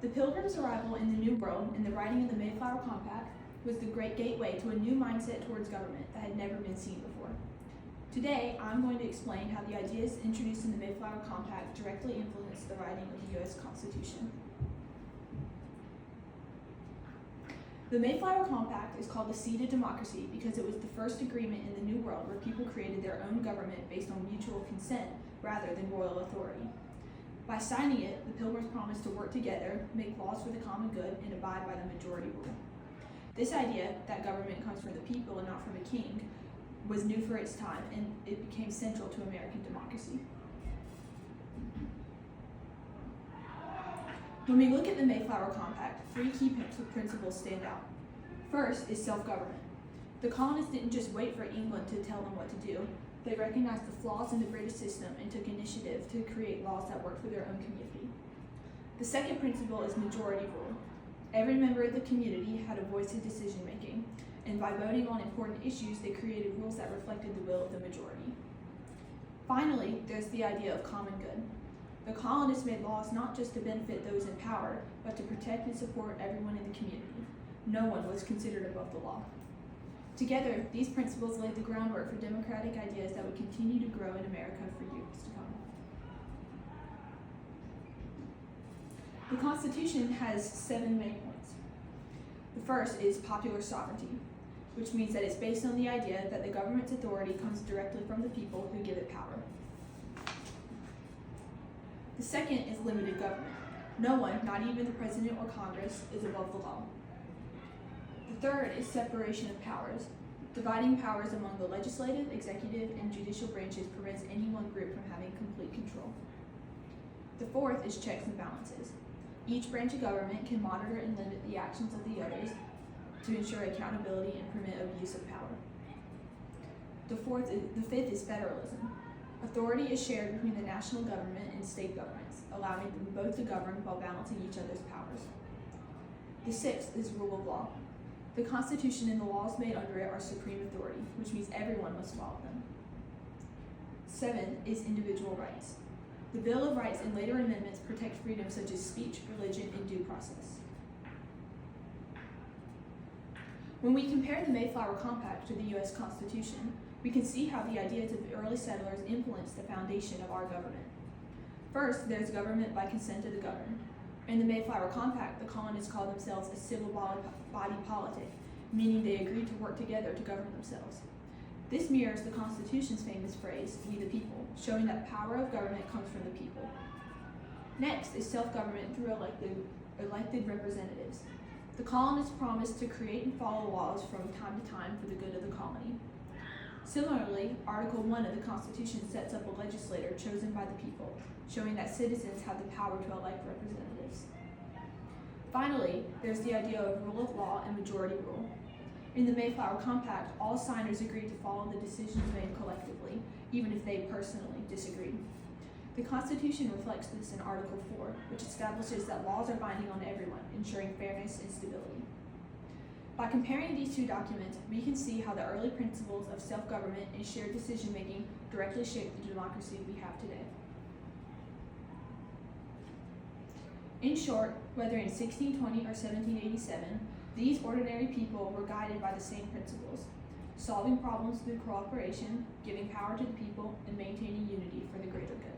The Pilgrims' arrival in the New World and the writing of the Mayflower Compact was the great gateway to a new mindset towards government that had never been seen before. Today, I'm going to explain how the ideas introduced in the Mayflower Compact directly influenced the writing of the U.S. Constitution. The Mayflower Compact is called the Seed of Democracy because it was the first agreement in the New World where people created their own government based on mutual consent rather than royal authority. By signing it, the Pilgrims promised to work together, make laws for the common good, and abide by the majority rule. This idea, that government comes from the people and not from a king, was new for its time, and it became central to American democracy. When we look at the Mayflower Compact, three key principles stand out. First is self-government. The colonists didn't just wait for England to tell them what to do. They recognized the flaws in the British system and took initiative to create laws that worked for their own community. The second principle is majority rule. Every member of the community had a voice in decision making, and by voting on important issues, they created rules that reflected the will of the majority. Finally, there's the idea of common good. The colonists made laws not just to benefit those in power, but to protect and support everyone in the community. No one was considered above the law. Together, these principles laid the groundwork for democratic ideas that would continue to grow in America for years to come. The Constitution has 7 main points. The first is popular sovereignty, which means that it's based on the idea that the government's authority comes directly from the people who give it power. The second is limited government. No one, not even the president or Congress, is above the law. The third is separation of powers. Dividing powers among the legislative, executive, and judicial branches prevents any one group from having complete control. The fourth is checks and balances. Each branch of government can monitor and limit the actions of the others to ensure accountability and prevent abuse of power. The fifth is federalism. Authority is shared between the national government and state governments, allowing them both to govern while balancing each other's powers. The sixth is rule of law. The Constitution and the laws made under it are supreme authority, which means everyone must follow them. 7 is individual rights. The Bill of Rights and later amendments protect freedoms such as speech, religion, and due process. When we compare the Mayflower Compact to the U.S. Constitution, we can see how the ideas of the early settlers influenced the foundation of our government. First, there's government by consent of the governed. In the Mayflower Compact, the colonists called themselves a civil body politic, meaning they agreed to work together to govern themselves. This mirrors the Constitution's famous phrase, "We the people," showing that power of government comes from the people. Next is self-government through elected representatives. The colonists promised to create and follow laws from time to time for the good of the colony. Similarly, Article 1 of the Constitution sets up a legislator chosen by the people, showing that citizens have the power to elect representatives. Finally, there's the idea of rule of law and majority rule. In the Mayflower Compact, all signers agreed to follow the decisions made collectively, even if they personally disagreed. The Constitution reflects this in Article 4, which establishes that laws are binding on everyone, ensuring fairness and stability. By comparing these two documents, we can see how the early principles of self-government and shared decision-making directly shaped the democracy we have today. In short, whether in 1620 or 1787, these ordinary people were guided by the same principles: solving problems through cooperation, giving power to the people, and maintaining unity for the greater good.